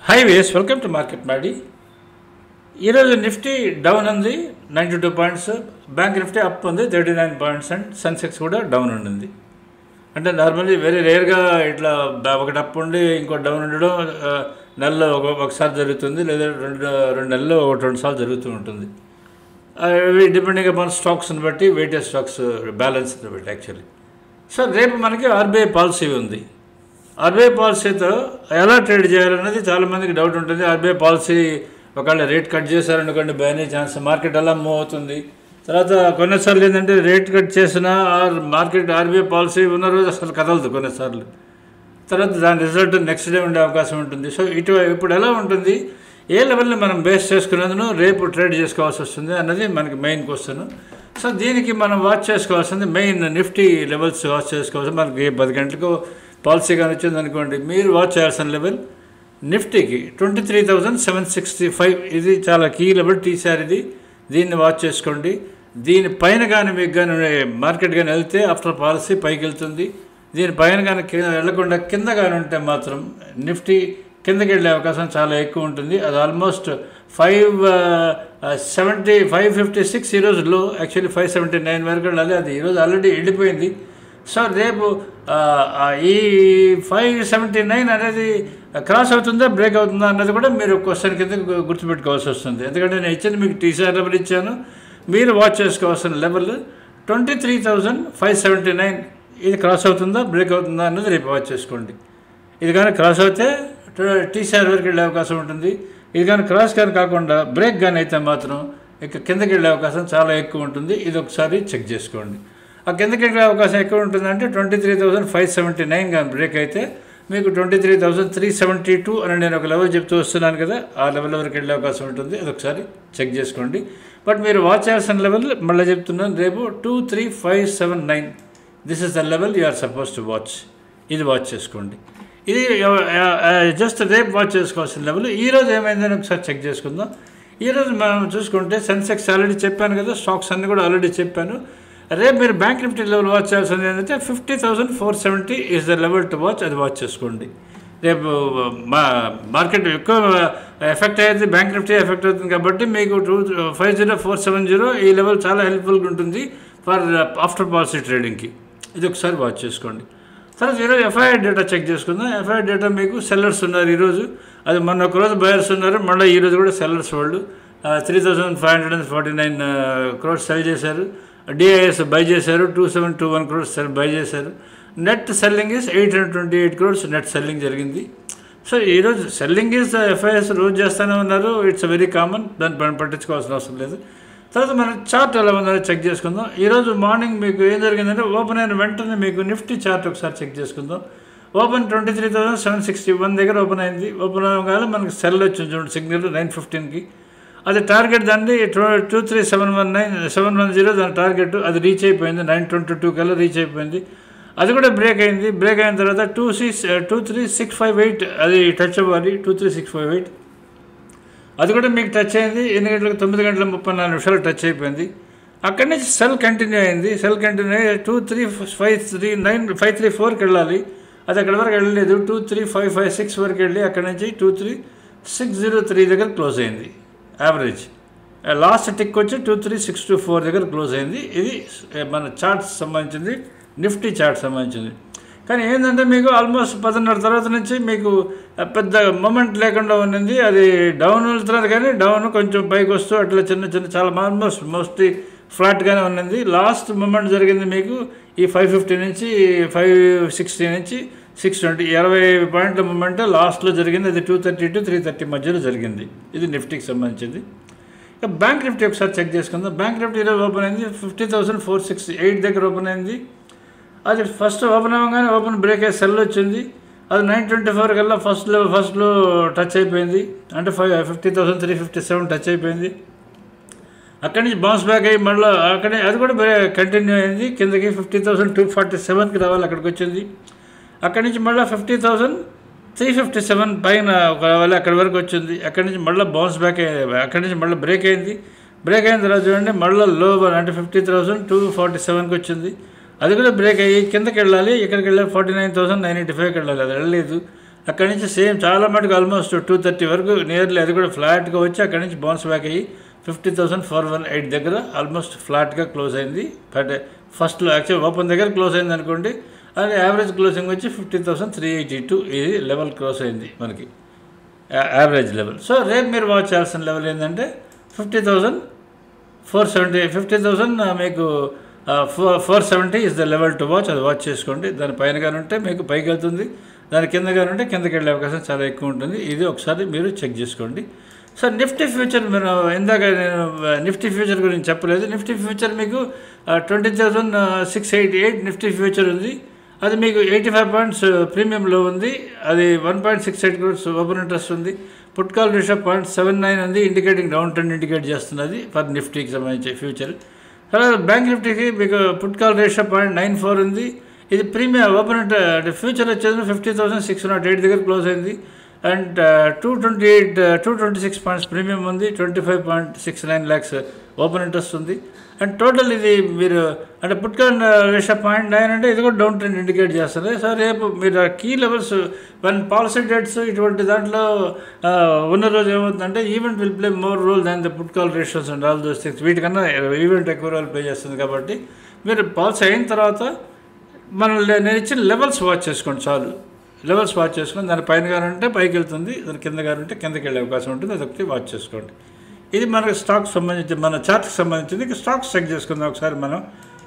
High ways welcome to market Maddy. ఈరోజు Nifty down ఉంది 92 points, bank Nifty up ఉంది 39 points and Sensex కూడా down ఉండింది. అంటే నార్మల్లీ వెరీ రేర్గా ఇట్లా ఒకటి అప్ ఉండి ఇంకో డౌన్ ఉండడం నెలలో ఒకసారి జరుగుతుంది, లేదా రెండు నెలల్లో రెండు సార్లు జరుగుతూ ఉంటుంది. అవి డిపెండింగ్ అపాన్ స్టాక్స్ని బట్టి, వెయిటెడ్ స్టాక్స్ బ్యాలెన్స్ని బట్టి యాక్చువల్లీ. సో రేపు మనకి ఆర్బీఐ పాలసీ ఉంది. ఆర్బీఐ పాలసీతో ఎలా ట్రేడ్ చేయాలన్నది చాలామందికి డౌట్ ఉంటుంది. ఆర్బీఐ పాలసీ ఒకవేళ రేట్ కట్ చేశారనుకోండి, బయనే ఛాన్స్, మార్కెట్ అలా మూవ్ అవుతుంది. తర్వాత కొన్నిసార్లు ఏంటంటే రేట్ కట్ చేసిన మార్కెట్ ఆర్బీఐ పాలసీ ఉన్న రోజు అసలు కదలదు కొన్నిసార్లు. తర్వాత దాని రిజల్ట్ నెక్స్ట్ డే ఉండే అవకాశం ఉంటుంది. సో ఇప్పుడు ఎలా ఉంటుంది, ఏ లెవెల్ని మనం బేస్ చేసుకునేందుకు రేపు ట్రేడ్ చేసుకోవాల్సి వస్తుంది అన్నది మనకి మెయిన్ క్వశ్చన్. సో దీనికి మనం వాచ్ చేసుకోవాల్సింది మెయిన్ నిఫ్టీ లెవెల్స్ వాచ్ చేసుకోవాల్సింది. మనకి 10 గంటలకు పాలసీ కానీ వచ్చింది అనుకోండి, మీరు వాచ్ చేయాల్సిన లెవెల్ నిఫ్టీకి 23,765. ఇది చాలా కీ లెవెల్ టీసార్. దీన్ని వాచ్ చేసుకోండి. దీనిపైన కానీ మీకు కానీ మార్కెట్ కానీ వెళ్తే ఆఫ్టర్ పాలసీ పైకి వెళ్తుంది. దీనిపైన కానీ వెళ్లకుండా కింద కానీ ఉంటే మాత్రం నిఫ్టీ కిందకి వెళ్ళే అవకాశం చాలా ఎక్కువ ఉంటుంది. అది ఆల్మోస్ట్ 556 ఈరోజు లో, యాక్చువల్లీ 579 వరకు వెళ్ళాలి. అది ఈరోజు ఆల్రెడీ వెళ్ళిపోయింది. సో రేపు ఈ 579 అనేది క్రాస్ అవుతుందా, బ్రేక్ అవుతుందా అన్నది కూడా మీరు క్వశ్చన్ కింద గుర్తుపెట్టుకోవాల్సి వస్తుంది. ఎందుకంటే నేను ఇచ్చింది మీకు టీసీఆర్ లెవెల్ ఇచ్చాను. మీరు వాచ్ చేసుకోవాల్సిన లెవెల్ 23,579. ఇది క్రాస్ అవుతుందా, బ్రేక్ అవుతుందా అన్నది రేపు వాచ్ చేసుకోండి. ఇది కానీ క్రాస్ అవుతే టీసీఆర్ వరకు వెళ్ళే అవకాశం ఉంటుంది. ఇది కానీ క్రాస్ కానీ కాకుండా బ్రేక్ కానీ అయితే మాత్రం ఇక కిందకి వెళ్ళే అవకాశం చాలా ఎక్కువ ఉంటుంది. ఇది ఒకసారి చెక్ చేసుకోండి. ఆ కిందకి వెళ్ళే అవకాశం ఎక్కువ ఉంటుందంటే 23,579 కానీ బ్రేక్ అయితే మీకు 23,372 అని నేను ఒక లెవెల్ చెప్తూ వస్తున్నాను కదా, ఆ లెవెల్ వరకు వెళ్ళే అవకాశం ఉంటుంది. అది ఒకసారి చెక్ చేసుకోండి. బట్ మీరు వాచ్ చేయాల్సిన లెవెల్ మళ్ళీ చెప్తున్నాను, రేపు 23,579. This is the level you are suppose to watch. ఇది వాచ్ చేసుకోండి. ఇది జస్ట్ రేపు వాచ్ చేసుకోవాల్సిన లెవెల్. ఈరోజు ఏమైందని ఒకసారి చెక్ చేసుకుందాం. ఈరోజు మనం చూసుకుంటే సెన్సెక్స్ ఆల్రెడీ చెప్పాను కదా, స్టాక్స్ అన్నీ కూడా ఆల్రెడీ చెప్పాను. రేపు మీరు బ్యాంక్ నిఫ్టీ లెవెల్ వాచ్ చేయాల్సింది ఏంటంటే 50,470 is the level to watch. అది వాచ్ చేసుకోండి. రేపు మార్కెట్ ఎక్కువ ఎఫెక్ట్ అయ్యేది, బ్యాంక్ నిఫ్టీ ఎఫెక్ట్ అవుతుంది కాబట్టి మీకు 50,470 ఈ లెవెల్ చాలా హెల్ప్ఫుల్గా ఉంటుంది ఫర్ ఆఫ్టర్ పాలసీ ట్రేడింగ్కి. ఇది ఒకసారి వాచ్ చేసుకోండి. తర్వాత ఈరోజు ఎఫ్ఐఆర్ డేటా చెక్ చేసుకుందాం. ఎఫ్ఐఆర్ డేటా మీకు సెల్లర్స్ ఉన్నారు ఈరోజు. అది మొన్న ఒకరోజు బయర్స్ ఉన్నారు, మళ్ళీ ఈరోజు కూడా సెల్లర్స్ వాళ్ళు 3,549 crores సెల్ చేశారు. డిఐఎస్ బై చేశారు, 2,721 crores బై చేశారు. Net selling is 828 crores net selling జరిగింది. సో ఈరోజు సెల్లింగ్ ఈజ్ ఎఫ్ఐఎస్ రోజు చేస్తూనే ఉన్నారు. ఇట్స్ వెరీ కామన్, దాన్ని పట్టించుకోవాల్సిన అవసరం లేదు. తర్వాత మన చార్ట్ ఎలా ఉందో చెక్ చేసుకుందాం. ఈరోజు మార్నింగ్ మీకు ఏం జరిగిందంటే, ఓపెన్ అయిన వెంటనే మీకు నిఫ్టీ చార్ట్ ఒకసారి చెక్ చేసుకుందాం. ఓపెన్ 23,761 దగ్గర ఓపెన్ అయింది. ఓపెన్ అవ్వగానే మనకి సెల్ వచ్చింది చూడండి, సిగ్నల్ 9:15కి. అది టార్గెట్ దాన్ని 23,710 దాని టార్గెట్, అది రీచ్ అయిపోయింది. 9:22 కల్లా రీచ్ అయిపోయింది. అది కూడా బ్రేక్ అయింది. బ్రేక్ అయిన తర్వాత 23,658 అది టచ్ అవ్వాలి. 23,658 అది కూడా మీకు టచ్ అయింది. 9:34 టచ్ అయిపోయింది. అక్కడి నుంచి సెల్ కంటిన్యూ అయింది. సెల్ కంటిన్యూ అయ్యి 23,534కి వెళ్ళాలి. అది అక్కడి వరకు వెళ్ళలేదు. 23,556 వరకు వెళ్ళి అక్కడి నుంచి 23,603 దగ్గర క్లోజ్ అయింది. యావరేజ్ లాస్ట్ టిక్ వచ్చి 23,624 దగ్గర క్లోజ్ అయింది. ఇది మన చార్ట్స్ సంబంధించింది, నిఫ్టీ చార్ట్ సంబంధించింది. కానీ ఏంటంటే మీకు ఆల్మోస్ట్ 10:30 తర్వాత నుంచి మీకు పెద్ద మూమెంట్ లేకుండా ఉన్నది. అది డౌన్ వెళ్తున్నారు కానీ డౌన్ కొంచెం పైకి వస్తూ అట్లా చిన్న చాలా మోస్ట్లీ ఫ్లాట్గానే ఉన్నది. లాస్ట్ మూమెంట్ జరిగింది మీకు ఈ 550 నుంచి 560 నుంచి 620 20 పాయింట్ల మూమెంట్ లాస్ట్లో జరిగింది. అది 230 to 330 మధ్యలో జరిగింది. ఇది నిఫ్టీకి సంబంధించింది. ఇక బ్యాంక్ నిఫ్టీ ఒకసారి చెక్ చేసుకుందాం. బ్యాంక్ నిఫ్టీ ఈరోజు ఓపెన్ అయింది 50,468 దగ్గర ఓపెన్ అయింది. అది ఫస్ట్ ఓపెన్ అవ్వగానే ఓపెన్ బ్రేక్ అయ్యి సెల్ వచ్చింది. అది 9:24 కల్లా ఫస్ట్లో టచ్ అయిపోయింది. అంటే 50,357 టచ్ అయిపోయింది. అక్కడి నుంచి బౌన్స్ బ్యాక్ అయ్యి మళ్ళీ అక్కడే అది కూడా కంటిన్యూ అయింది. కిందకి 50,247కి రావాలి, అక్కడికి వచ్చింది. అక్కడి నుంచి మళ్ళీ 50,357 పైన రావాలి, అక్కడి వరకు వచ్చింది. అక్కడి నుంచి మళ్ళీ బౌన్స్ బ్యాక్ అయ్యింది. అక్కడి నుంచి మళ్ళీ బ్రేక్ అయింది. బ్రేక్ అయిన తర్వాత చూడండి మళ్ళీ లో అంటే 50,247కి వచ్చింది. అది కూడా బ్రేక్ అయ్యి కిందకి వెళ్ళాలి. ఇక్కడికి వెళ్ళాలి 49,985కి వెళ్ళాలి. అది వెళ్ళలేదు. అక్కడి నుంచి సేమ్ చాలా మటుకు ఆల్మోస్ట్ 230 వరకు నియర్లీ అది కూడా ఫ్లాట్గా వచ్చి అక్కడి నుంచి బౌన్స్ బ్యాక్ అయ్యి 50,418 దగ్గర ఆల్మోస్ట్ ఫ్లాట్గా క్లోజ్ అయింది. బట్ ఫస్ట్లో యాక్చువల్ ఓపెన్ దగ్గర క్లోజ్ అయింది అనుకోండి, అది యావరేజ్ క్లోజింగ్ వచ్చి 50,382 ఇది లెవెల్ క్లోజ్ అయింది మనకి యావరేజ్ లెవెల్. సో రేపు మీరు వాచ్ చేయాల్సిన లెవెల్ ఏంటంటే 50,470 50,000 మీకు 470 is the level to watch. అది వాచ్ చేసుకోండి. దాని పైన కానీ ఉంటే మీకు పైకి వెళ్తుంది, దాని కింద కానీ ఉంటే కిందకి వెళ్ళే అవకాశం చాలా ఎక్కువ ఉంటుంది. ఇది ఒకసారి మీరు చెక్ చేసుకోండి. సో నిఫ్టీ ఫ్యూచర్ మీరు ఇందాక నేను నిఫ్టీ ఫ్యూచర్ గురించి చెప్పలేదు. నిఫ్టీ ఫ్యూచర్ మీకు 20,688 నిఫ్టీ ఫ్యూచర్ ఉంది. అది మీకు 85 పాయింట్స్ ప్రీమియంలో ఉంది. అది 1.68 crores ఓపెన్ ఇంట్రెస్ట్ ఉంది. పుట్ కాల్ రేషియో 0.79 ఉంది, ఇండికేటింగ్ డౌన్ ట్రెండ్ ఇండికేట్ చేస్తున్నది ఫర్ నిఫ్టీకి సంబంధించి ఫ్యూచర్. తర్వాత బ్యాంక్ నిఫ్టీకి మీకు పుట్ కాల్ రేషియో 0.94 ఉంది. ఇది ప్రీమియం ఓపెన్ అంటే ఫ్యూచర్ వచ్చేది 50,608 దగ్గర క్లోజ్ అయింది. అండ్ 226 పాయింట్స్ ప్రీమియం ఉంది. 25.69 lakhs ఓపెన్ ఇంట్రెస్ట్ ఉంది. అండ్ టోటల్ ఇది మీరు అంటే పుట్ కాల్ రేషియో 0.9 అంటే ఇది కూడా డౌన్ ట్రెండ్ ఇండికేట్ చేస్తుంది. సో రేపు మీరు key levels one policy dates ఇటువంటి దాంట్లో ఉన్న రోజు ఏమవుతుందంటే event will play more role than the put call ratios and all those things. వీటికన్నా ఈవెంట్ ఎక్కువ రోల్ ప్లే చేస్తుంది. కాబట్టి మీరు పాలసీ అయిన తర్వాత నేను ఇచ్చిన లెవెల్స్ వాచ్ చేసుకోండి చాలు. లెవెల్స్ వాచ్ చేసుకొని దాని పైన కానంటే పైకి వెళ్తుంది, దాని కింద కానంటే కిందకి వెళ్ళే అవకాశం ఉంటుంది. అదొకటి వాచ్ చేసుకోండి. ఇది మనకు స్టాక్ సంబంధించి మన చార్ట్కి సంబంధించింది. స్టాక్స్ చెక్ చేసుకుందాం ఒకసారి మనం.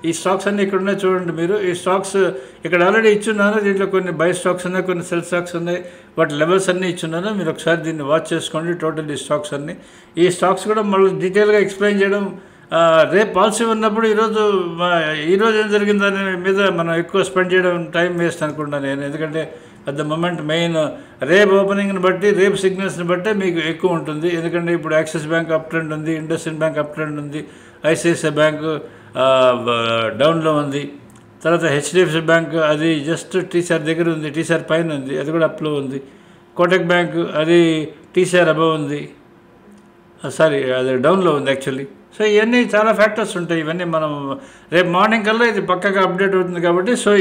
ఈ స్టాక్స్ అన్నీ ఇక్కడ ఉన్నాయి చూడండి మీరు. ఈ స్టాక్స్ ఇక్కడ ఆల్రెడీ ఇచ్చున్నాను. దీంట్లో కొన్ని బై స్టాక్స్ ఉన్నాయి, కొన్ని సెల్ స్టాక్స్ ఉన్నాయి. వాటి లెవెల్స్ అన్నీ ఇచ్చున్నాను. మీరు ఒకసారి దీన్ని వాచ్ చేసుకోండి. టోటల్ ఈ స్టాక్స్ అన్నీ. ఈ స్టాక్స్ కూడా మళ్ళీ డీటెయిల్గా ఎక్స్ప్లెయిన్ చేయడం రేపు పాలసీ ఉన్నప్పుడు ఈరోజు ఏం జరిగింది దాని మీద మనం ఎక్కువ స్పెండ్ చేయడం టైం వేస్ట్ అనుకుంటాను నేను. ఎందుకంటే అట్ ద మొమెంట్ మెయిన్ రేపు ఓపెనింగ్ని బట్టి రేపు సిగ్నల్స్ని బట్టే మీకు ఎక్కువ ఉంటుంది. ఎందుకంటే ఇప్పుడు యాక్సిస్ బ్యాంక్ అప్ ట్రెండ్ ఉంది, ఇండస్ఇండ్ బ్యాంక్ అప్ ట్రెండ్ ఉంది, ఐసిఐసిఐ బ్యాంకు డౌన్లో ఉంది. తర్వాత హెచ్డిఎఫ్సి బ్యాంక్ అది జస్ట్ టీసీఆర్ దగ్గర ఉంది, టీసీఆర్ పైన ఉంది, అది కూడా అప్లో ఉంది. కోటక్ బ్యాంక్ అది టీసీఆర్ అబవ్ ఉంది, సారీ అది డౌన్లో ఉంది యాక్చువల్లీ. సో ఇవన్నీ చాలా ఫ్యాక్టర్స్ ఉంటాయి. ఇవన్నీ మనం రేపు మార్నింగ్ కల్లా ఇది పక్కగా అప్డేట్ అవుతుంది. కాబట్టి సో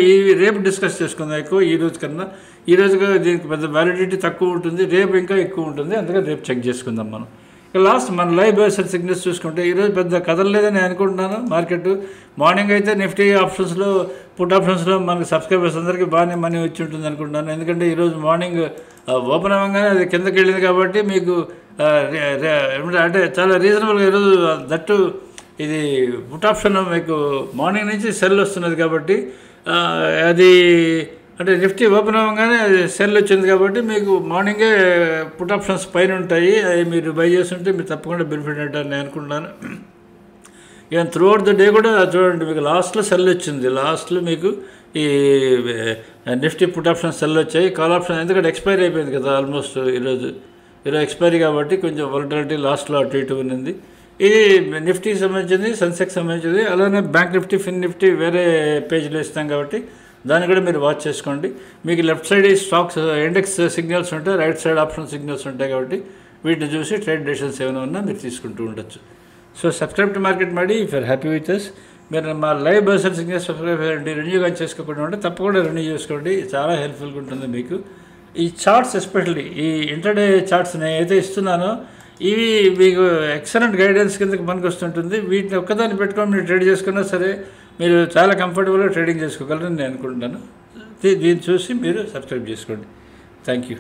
రేపు డిస్కస్ చేసుకుందాం ఎక్కువ ఈ రోజు కన్నా. ఈ రోజుగా దీనికి పెద్ద వ్యాలిడిటీ తక్కువ ఉంటుంది, రేపు ఇంకా ఎక్కువ ఉంటుంది. అందుకని రేపు చెక్ చేసుకుందాం మనం. ఇక లాస్ట్ మన లైవ్ బేస్డ్ సిగ్నల్స్ చూసుకుంటే ఈరోజు పెద్ద కదలలేదని నేను అనుకుంటున్నాను. మార్కెట్ మార్నింగ్ అయితే నిఫ్టీ ఆప్షన్స్లో పుట్ ఆప్షన్స్లో మనకి సబ్స్క్రైబర్స్ అందరికీ బాగానే మనీ వచ్చి ఉంటుంది అనుకుంటున్నాను. ఎందుకంటే ఈరోజు మార్నింగ్ ఓపెన్ అవ్వగానే అది కిందకి వెళ్ళింది కాబట్టి మీకు అంటే చాలా రీజనబుల్గా ఈరోజు దట్టు ఇది పుట్ ఆప్షన్ మీకు మార్నింగ్ నుంచి సెల్ వస్తున్నది కాబట్టి అది అంటే నిఫ్టీ ఓపెన్ అవ్వగానే సెల్ వచ్చింది కాబట్టి మీకు మార్నింగే పుట్ ఆప్షన్స్ పైన ఉంటాయి. అవి మీరు బై చేస్తుంటే మీరు తప్పకుండా బెనిఫిట్ అంటారు నేను అనుకుంటున్నాను. Even through out the day కూడా చూడండి మీకు లాస్ట్లో సెల్ వచ్చింది. లాస్ట్లో మీకు ఈ నిఫ్టీ పుట్ ఆప్షన్ సెల్ వచ్చాయి. కాల్ ఆప్షన్ ఎందుకంటే ఎక్స్పైరీ అయిపోయింది కదా ఆల్మోస్ట్ ఈరోజు ఎక్స్పైరీ కాబట్టి కొంచెం వాలటిలిటీ లాస్ట్లో అటు ఇటు ఉంది. ఇది నిఫ్టీకి సంబంధించింది, సెన్సెక్స్ సంబంధించింది. అలానే బ్యాంక్ నిఫ్టీ, ఫిన్ నిఫ్టీ వేరే పేజ్లో ఇస్తాం కాబట్టి దాన్ని కూడా మీరు వాచ్ చేసుకోండి. మీకు లెఫ్ట్ సైడ్ ఈ స్టాక్స్ ఇండెక్స్ సిగ్నల్స్ ఉంటాయి, రైట్ సైడ్ ఆప్షన్ సిగ్నల్స్ ఉంటాయి కాబట్టి వీటిని చూసి ట్రేడ్ డెసిషన్స్ ఏమైనా ఉన్నా మీరు తీసుకుంటూ ఉండొచ్చు. సో సబ్స్క్రైబ్ టు మార్కెట్ మాడి if you're happy with us. మీరు మా లైవ్ బర్సల్ సిగ్నల్స్ సబ్స్క్రైబ్ చేయండి. రెన్యూగా చేసుకోకుండా ఉంటే తప్పకుండా రెన్యూ చేసుకోండి, చాలా హెల్ప్ఫుల్గా ఉంటుంది మీకు. ఈ చార్ట్స్ ఎస్పెషల్లీ ఈ ఇంటర్డే చార్ట్స్ నేను ఏదైతే ఇస్తున్నానో ఇవి మీకు ఎక్సలెంట్ గైడెన్స్ కిందకి పనికి వస్తుంటుంది. వీటిని ఒక్కదాన్ని పెట్టుకొని మీరు ట్రేడ్ చేసుకున్నా సరే మీరు చాలా కంఫర్టబుల్గా ట్రేడింగ్ చేసుకోగలరని నేను అనుకుంటున్నాను. దీన్ని చూసి మీరు సబ్స్క్రైబ్ చేసుకోండి. Thank you.